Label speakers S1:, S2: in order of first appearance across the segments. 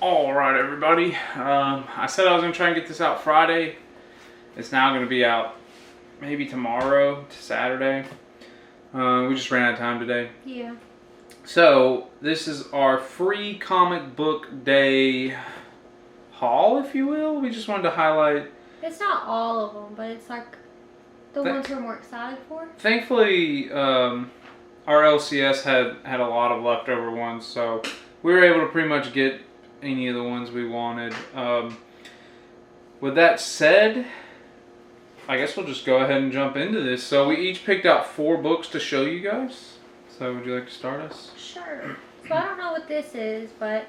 S1: Alright everybody, I said I was going to try and get this out Friday. It's now going to be out maybe tomorrow to Saturday. We just ran out of time today.
S2: Yeah.
S1: So, this is our free comic book day haul, if you will. We just wanted to highlight...
S2: It's not all of them, but it's like the ones we're more excited for. Thankfully,
S1: our LCS had a lot of leftover ones, so we were able to pretty much get any of the ones we wanted. With that said, I guess we'll just go ahead and jump into this. So we each picked out 4 books to show you guys. So would you like to start us?
S2: Sure. So I don't know what this is, but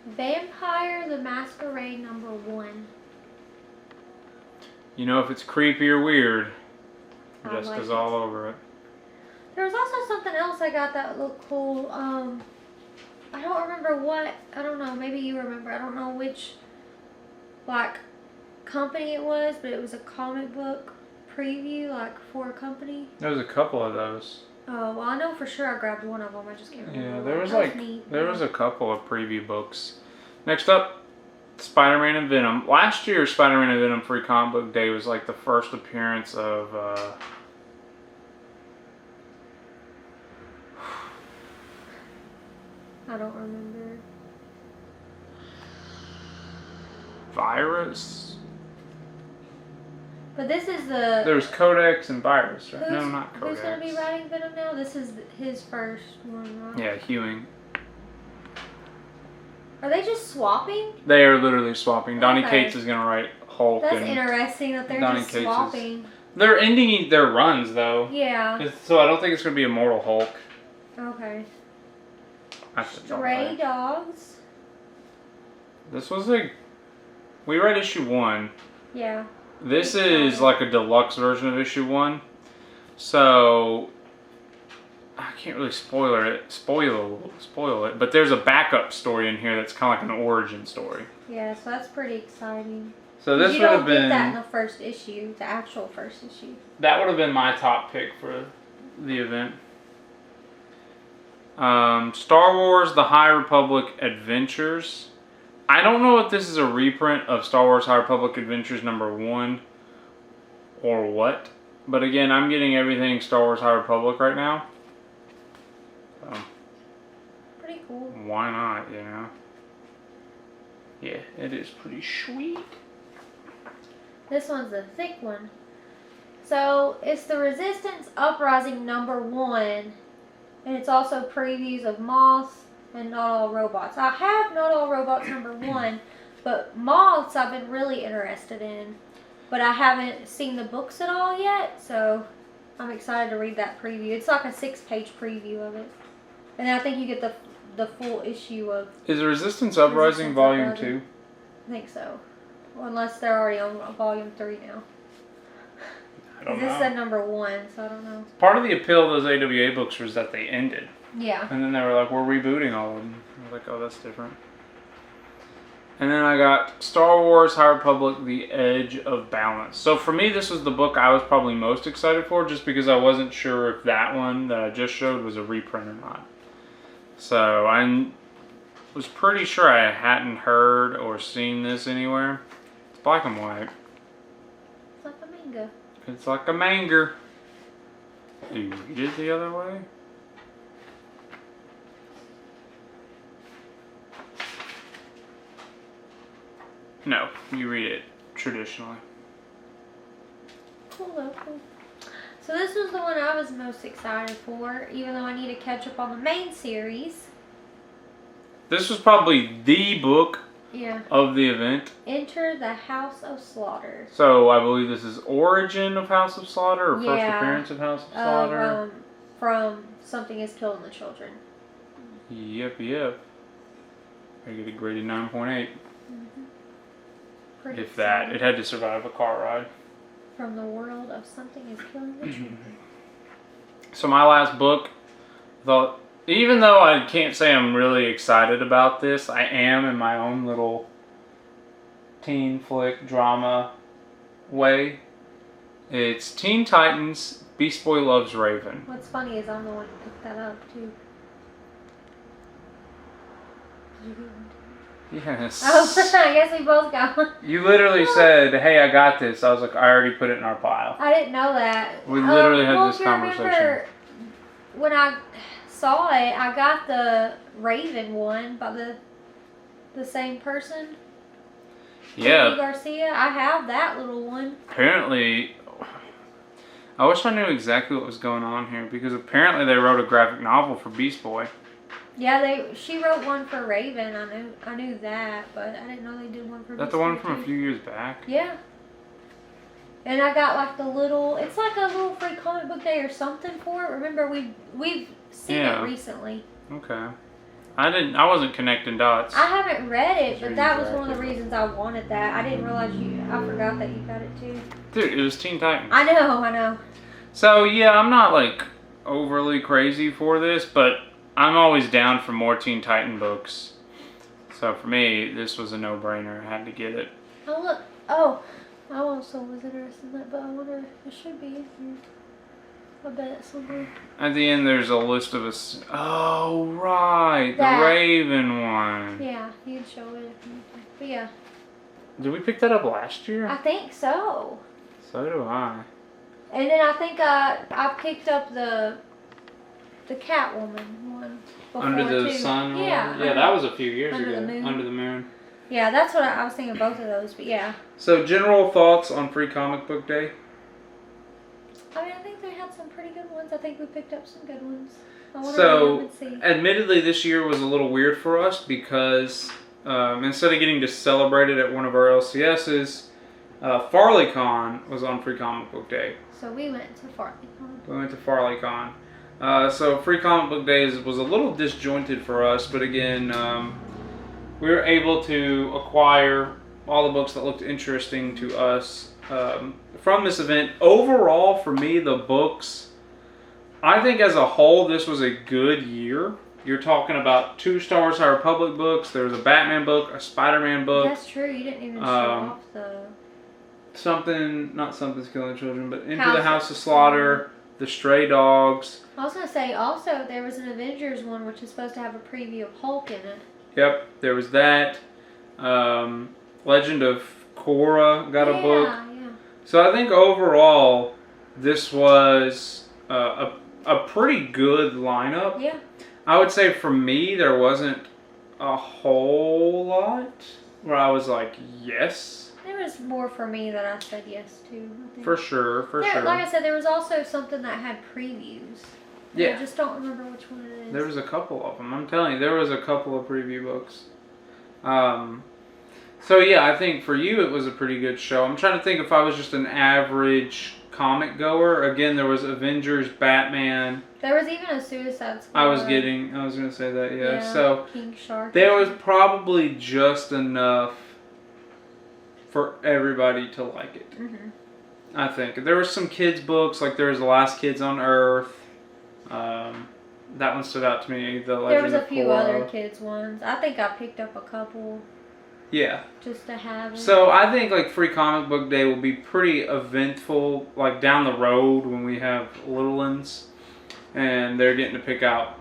S2: Vampire the Masquerade #1.
S1: You know, if it's creepy or weird, Jessica's
S2: like
S1: all over it.
S2: There was also something else I got that looked cool. I don't remember what. I don't know. Maybe you remember. I don't know which, like, company it was, but it was a comic book preview, like, for a company.
S1: There was a couple of those.
S2: Oh, well, I know for sure I grabbed one of them. I just can't remember.
S1: Yeah, there was a couple of preview books. Next up, Spiderman and Venom. Last year, Spiderman and Venom Free Comic Book Day was like the first appearance of
S2: I don't remember.
S1: Virus.
S2: But this is the...
S1: There's Codex and Virus, right? No, not Codex.
S2: Who's going to be writing Venom now? This is his first one, right?
S1: Yeah, Hewing.
S2: Are they just swapping?
S1: They are literally swapping. Donny
S2: Okay.
S1: Cates is going to write Hulk.
S2: That's interesting that they're
S1: Donny
S2: just
S1: Cates
S2: swapping.
S1: They're ending their runs, though.
S2: Yeah.
S1: So I don't think it's going to be Immortal Hulk.
S2: Okay.
S1: Stray
S2: Dogs.
S1: This was we read issue 1.
S2: Yeah.
S1: This is like a deluxe version of issue 1. So I can't really spoil it, but there's a backup story in here that's kind of like an origin story.
S2: Yeah, so that's pretty exciting.
S1: So this would have been...
S2: You don't get that in the first issue, the actual first issue.
S1: That would have been my top pick for the event. Star Wars The High Republic Adventures. I don't know if this is a reprint of Star Wars High Republic Adventures #1 or what. But again, I'm getting everything Star Wars High Republic right now. So,
S2: pretty cool.
S1: Why not, you know? Yeah, it is pretty sweet.
S2: This one's a thick one. So, it's the Resistance Uprising #1. And it's also previews of Moths and Not All Robots. I have Not All Robots #1, but Moths I've been really interested in. But I haven't seen the books at all yet, so I'm excited to read that preview. It's like a 6-page preview of it. And I think you get the full issue of...
S1: Is Resistance Uprising Volume 2?
S2: I think so. Well, unless they're already on Volume 3 now.
S1: I don't know.
S2: This said #1, so I don't know.
S1: Part of the appeal of those AWA books was that they ended.
S2: Yeah.
S1: And then they were like, we're rebooting all of them. I was like, oh, that's different. And then I got Star Wars High Republic The Edge of Balance. So for me, this was the book I was probably most excited for, just because I wasn't sure if that one that I just showed was a reprint or not. So I was pretty sure I hadn't heard or seen this anywhere. It's black and white.
S2: It's like a manga.
S1: It's like a manga. Do you read it the other way? No, you read it traditionally.
S2: Cool though, cool. So this was the one I was most excited for, even though I need to catch up on the main series.
S1: This was probably the book of the event.
S2: Enter the House of Slaughter.
S1: So I believe this is Origin of House of Slaughter, or first appearance of House of Slaughter.
S2: From Something is Killing the Children.
S1: Yep. I get it graded 9.8. If that, it had to survive a car ride.
S2: From the world of Something is Killing the Children.
S1: So my last book, even though I can't say I'm really excited about this, I am in my own little teen flick drama way. It's Teen Titans Beast Boy Loves Raven.
S2: What's funny is I'm the one who picked that up too. Did you get one too?
S1: Yes.
S2: Oh, I guess we both got one.
S1: You literally said, "Hey, I got this." I was like, "I already put it in our pile."
S2: I didn't know that.
S1: We literally had this
S2: if you
S1: conversation.
S2: remember, when I saw it, I got the Raven one by the same person.
S1: Yeah.
S2: Andy Garcia. I have that little one.
S1: Apparently, I wish I knew exactly what was going on here because apparently they wrote a graphic novel for Beast Boy.
S2: Yeah, she wrote one for Raven. I knew that, but I didn't know they did one for.
S1: Is that the one from a few years back?
S2: Yeah. And I got like the little. It's like a little free comic book day or something for it. Remember we've seen it recently.
S1: Okay. I wasn't connecting dots.
S2: I haven't read it, but that was one of the reasons I wanted that. I didn't realize I forgot that you got it too.
S1: Dude, it was Teen Titans.
S2: I know.
S1: So yeah, I'm not like overly crazy for this, but I'm always down for more Teen Titan books. So for me, this was a no-brainer. I had to get it.
S2: Oh look! Oh, I also was interested in that, but I wonder if it should be in here. I bet it's somewhere.
S1: At the end, there's a list of us. Oh right,
S2: That.
S1: the Raven one.
S2: Yeah, you'd show it. But yeah.
S1: Did we pick that up last year?
S2: I think so.
S1: So do I.
S2: And then I think I picked up the Catwoman one before
S1: Under the
S2: too.
S1: Sun?
S2: Yeah.
S1: Yeah, that was a few years
S2: Under
S1: ago.
S2: the Moon.
S1: Under the Moon.
S2: Yeah, that's what I was thinking both of those, but yeah.
S1: So, general thoughts on Free Comic Book Day?
S2: I mean, I think they had some pretty good ones. I think we picked up some good ones. I want
S1: So,
S2: to see.
S1: admittedly, this year was a little weird for us because instead of getting to celebrate it at one of our LCSs, FarleyCon was on Free Comic Book Day.
S2: So we went to FarleyCon.
S1: We went to FarleyCon. So Free Comic Book Days was a little disjointed for us, but again, we were able to acquire all the books that looked interesting to us from this event. Overall, for me, the books, I think as a whole, this was a good year. You're talking about 2 Star Wars High Republic books. There was a Batman book, a Spider-Man book.
S2: That's true. You didn't even show off the...
S1: Not Something's Killing Children, but Into the House of Slaughter, The Stray Dogs.
S2: I was going to say, also, there was an Avengers one, which is supposed to have a preview of Hulk in it.
S1: Yep, there was that. Legend of Korra got a book.
S2: Yeah.
S1: So I think overall, this was a pretty good lineup.
S2: Yeah.
S1: I would say for me, there wasn't a whole lot where I was like, yes.
S2: There was more for me that I said yes to. I think.
S1: For sure.
S2: Like I said, there was also something that had previews.
S1: Yeah.
S2: I just don't remember which one it is.
S1: There was a couple of them. I'm telling you, there was a couple of preview books. So yeah, I think for you it was a pretty good show. I'm trying to think if I was just an average comic goer. Again, there was Avengers, Batman.
S2: There was even a Suicide Squad.
S1: I was going to say that, yeah. So
S2: King Shark.
S1: there was probably just enough for everybody to like it.
S2: Mm-hmm.
S1: I think. There were some kids' books, like there was The Last Kids on Earth. That one stood out to me. The Legend
S2: There was a
S1: of
S2: few
S1: Korra.
S2: other kids ones. I think I picked up a couple.
S1: Yeah.
S2: Just to have it.
S1: So I think like Free Comic Book Day will be pretty eventful, like down the road when we have little ones, and they're getting to pick out,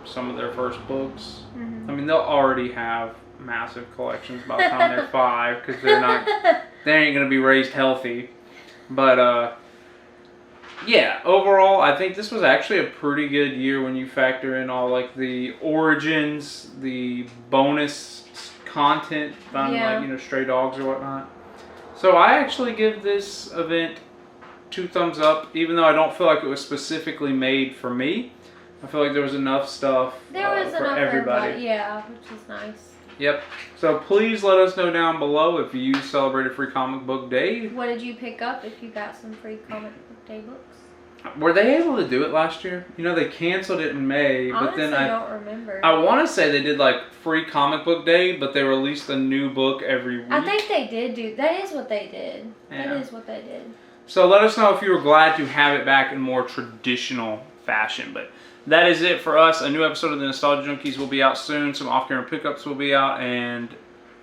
S1: some of their first books.
S2: Mm-hmm.
S1: I mean, they'll already have massive collections by the time they're 5 because they ain't gonna be raised healthy. But yeah, overall, I think this was actually a pretty good year when you factor in all like the origins, the bonus content on like Stray Dogs or whatnot. So I actually give this event 2 thumbs up, even though I don't feel like it was specifically made for me. I feel like there was enough stuff
S2: for everybody. For everybody, yeah, which is nice.
S1: Yep. So please let us know down below if you celebrated Free Comic Book Day.
S2: What did you pick up if you got some Free Comic Book Day books?
S1: Were they able to do it last year? They canceled it in May, but then
S2: I don't remember.
S1: I want to say they did like Free Comic Book Day, but they released a new book every week.
S2: I think they did do. That is what they did.
S1: Yeah.
S2: That is what they did.
S1: So let us know if you were glad to have it back in more traditional fashion. But that is it for us. A new episode of the Nostalgia Junkies will be out soon. Some off-camera pickups will be out, and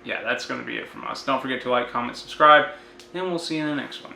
S1: yeah, that's going to be it from us. Don't forget to like, comment, subscribe, and we'll see you in the next one.